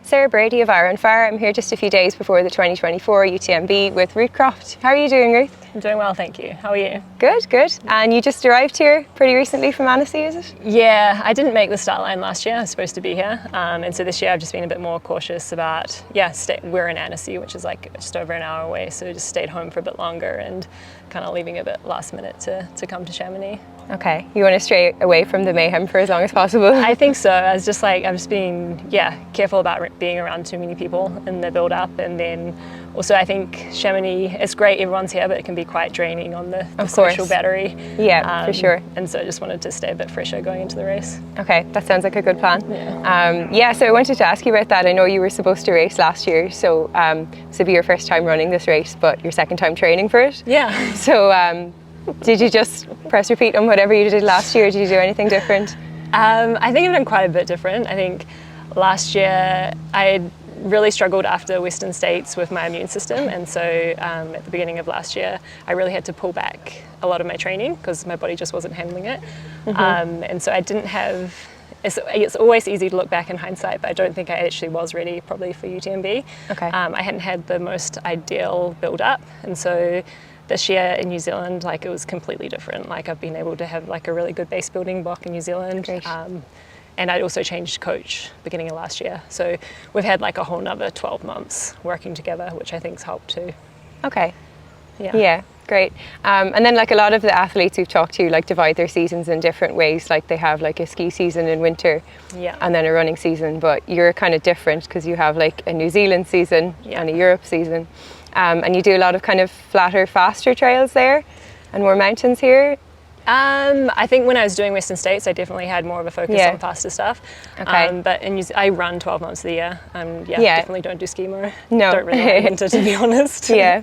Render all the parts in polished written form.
Sarah Brady of Iron Fire. I'm here just a few days before the 2024 UTMB with Ruth Croft. How are you doing, Ruth? I'm doing well, thank you. How are you? Good, good. And you just arrived here pretty recently from Annecy, is it? Yeah, I didn't make the start line last year. I was supposed to be here. And so this year I've just been a bit more cautious about, we're in Annecy, which is like just over an hour away. So just stayed home for a bit longer and kind of leaving a bit last minute to come to Chamonix. Okay, you want to stray away from the mayhem for as long as possible? I think so. I've just been, careful about being around too many people in the build up. And then also I think Chamonix, it's great, everyone's here, but it can be quite draining on the social battery. Yeah, for sure. And so I just wanted to stay a bit fresher going into the race. Okay, that sounds like a good plan. Yeah. So I wanted to ask you about that. I know you were supposed to race last year, so this will be your first time running this race, but your second time training for it. Yeah. So did you just press repeat on whatever you did last year, or did you do anything different? I think I've done quite a bit different. I think last year I really struggled after Western States with my immune system, and so at the beginning of last year I really had to pull back a lot of my training because my body just wasn't handling it. And so I didn't have, it's always easy to look back in hindsight, but I don't think I actually was ready probably for UTMB. Okay. I hadn't had the most ideal build up, and so this year in New Zealand, it was completely different. I've been able to have a really good base building block in New Zealand. And I'd also changed coach beginning of last year. So we've had a whole nother 12 months working together, which I think's helped too. Okay. Yeah, great. And then a lot of the athletes we've talked to divide their seasons in different ways. They have a ski season in winter and then a running season, but you're kind of different because you have a New Zealand season and a Europe season. And you do a lot of kind of flatter, faster trails there and more mountains here. I think when I was doing Western States, I definitely had more of a focus on faster stuff. Okay. But I run 12 months of the year. Definitely don't do ski more. No. Don't really like winter, to be honest. Yeah.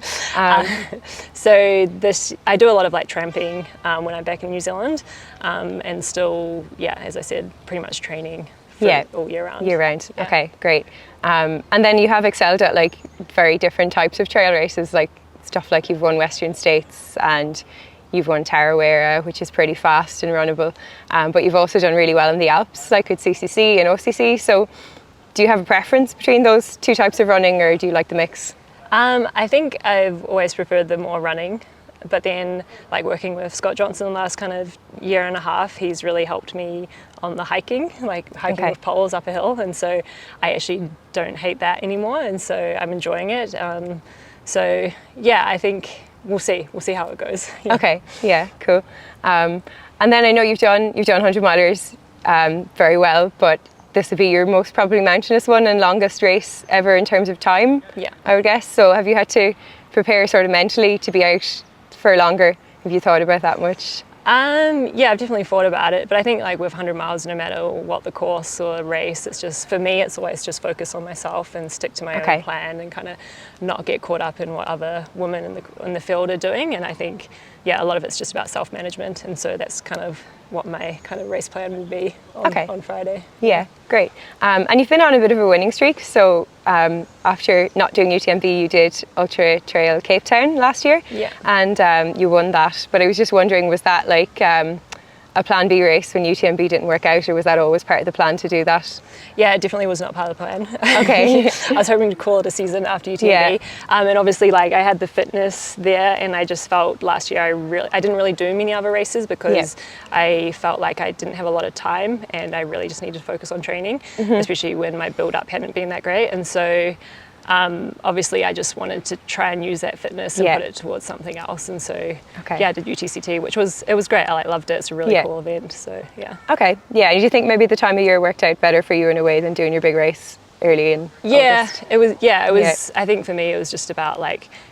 So I do a lot of tramping when I'm back in New Zealand, and still, as I said, pretty much training all year round. Year round. Yeah. Okay, great. And then you have excelled at very different types of trail races, stuff you've won Western States and you've won Tarawera, which is pretty fast and runnable. But you've also done really well in the Alps, with CCC and OCC. So do you have a preference between those two types of running, or do you like the mix? I think I've always preferred the more running. But then, working with Scott Johnson the last kind of year and a half, he's really helped me on the hiking, hiking with poles up a hill. And so I actually don't hate that anymore. And so I'm enjoying it. I think we'll see how it goes. Yeah. Okay, yeah, cool. And then I know you've done 100 milers very well, but this would be your most probably mountainous one and longest race ever in terms of time, I would guess. So have you had to prepare sort of mentally to be out for longer? Have you thought about that much? I've definitely thought about it, but I think with 100 miles, no matter what the course or race, it's just, for me, it's always just focus on myself and stick to my own plan and kind of not get caught up in what other women in the field are doing. And I think, a lot of it's just about self-management, and so that's kind of what my kind of race plan will be on Friday. Yeah, great. And you've been on a bit of a winning streak. So after not doing UTMB, you did Ultra Trail Cape Town last year, and you won that. But I was just wondering, was that a plan B race when UTMB didn't work out, or was that always part of the plan to do that? Yeah, it definitely was not part of the plan. Okay. I was hoping to call it a season after UTMB. And obviously I had the fitness there, and I just felt last year I didn't really do many other races because I felt like I didn't have a lot of time, and I really just needed to focus on training, especially when my build up hadn't been that great. And so obviously I just wanted to try and use that fitness and put it towards something else, and so I did UTCT, which was great. I loved it. It's a really cool event. So okay, do you think maybe the time of year worked out better for you in a way than doing your big race early in August? It was I think for me it was just about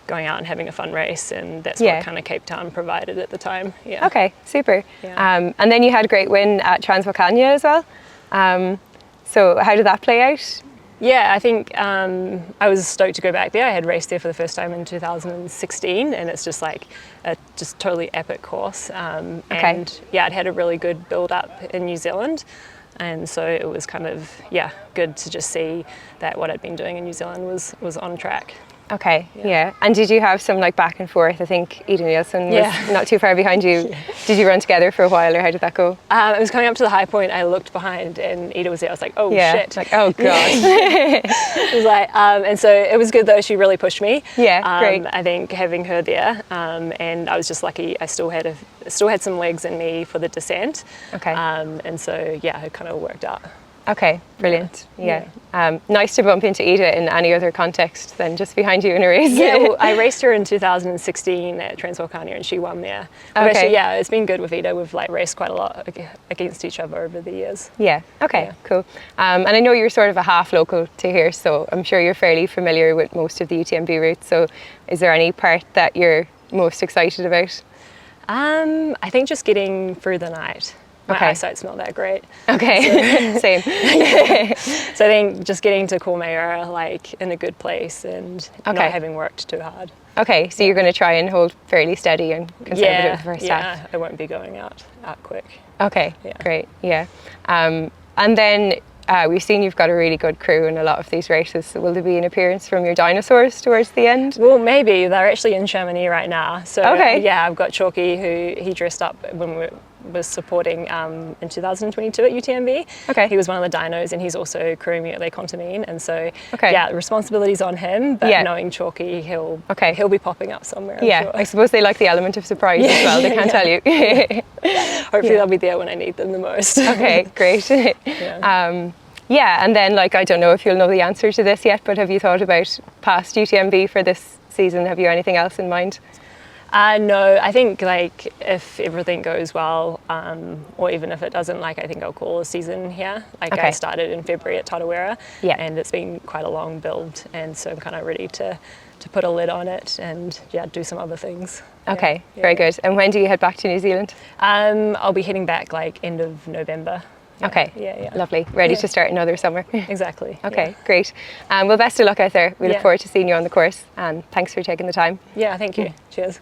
going out and having a fun race, and that's what kind of Cape Town provided at the time. Okay, super. And then you had a great win at Transvaal as well. So how did that play out? Yeah, I think I was stoked to go back there. I had raced there for the first time in 2016, and it's just a just totally epic course. And I'd had a really good build up in New Zealand, and so it was kind of good to just see that what I'd been doing in New Zealand was on track. Okay, yeah. And did you have some like back and forth? I think Ida Nielsen was not too far behind you. Yeah. Did you run together for a while, or how did that go? It was coming up to the high point. I looked behind and Ida was there. I was like, oh shit. Like, oh God. It was like, and so it was good though. She really pushed me. Yeah, great. I think having her there, and I was just lucky. I still had some legs in me for the descent. Okay. And so yeah, it kind of worked out. Okay, brilliant. Yeah. Nice to bump into Ida in any other context than just behind you in a race. Yeah, well, I raced her in 2016 at Transvaal and she won there. But actually, yeah, it's been good with Ida. We've like raced quite a lot against each other over the years. Yeah, okay, cool. And I know you're sort of a half local to here, so I'm sure you're fairly familiar with most of the UTMB routes. So is there any part that you're most excited about? I think just getting through the night. My eyesight's not that great. Okay, so. Same. So I think just getting to Courmayeur like in a good place and not having worked too hard. Okay, so you're going to try and hold fairly steady and conservative first half. Yeah, I won't be going out quick. Okay, great, yeah. And then we've seen you've got a really good crew in a lot of these races. Will there be an appearance from your dinosaurs towards the end? Well, maybe. They're actually in Chamonix right now. So yeah, I've got Chalky, who he dressed up when we was supporting in 2022 at UTMB. Okay. He was one of the dinos and he's also crewing me at Les Contamines. And so, yeah, the responsibilty's on him, but knowing Chalky, he'll be popping up somewhere, I'm sure. I suppose they like the element of surprise as well. They can't tell you. Hopefully they'll be there when I need them the most. Okay, great. Yeah, and then like, I don't know if you'll know the answer to this yet, but have you thought about past UTMB for this season? Have you anything else in mind? No, I think like if everything goes well, or even if it doesn't, like I think I'll call a season here. Like I started in February at Tarawera, and it's been quite a long build, and so I'm kind of ready to put a lid on it and do some other things. Okay, very good. And when do you head back to New Zealand? I'll be heading back like end of November. Okay, lovely. Ready to start another summer. Exactly. Okay, great. Well, best of luck out there. We look forward to seeing you on the course, and thanks for taking the time. Yeah, thank you. Cheers.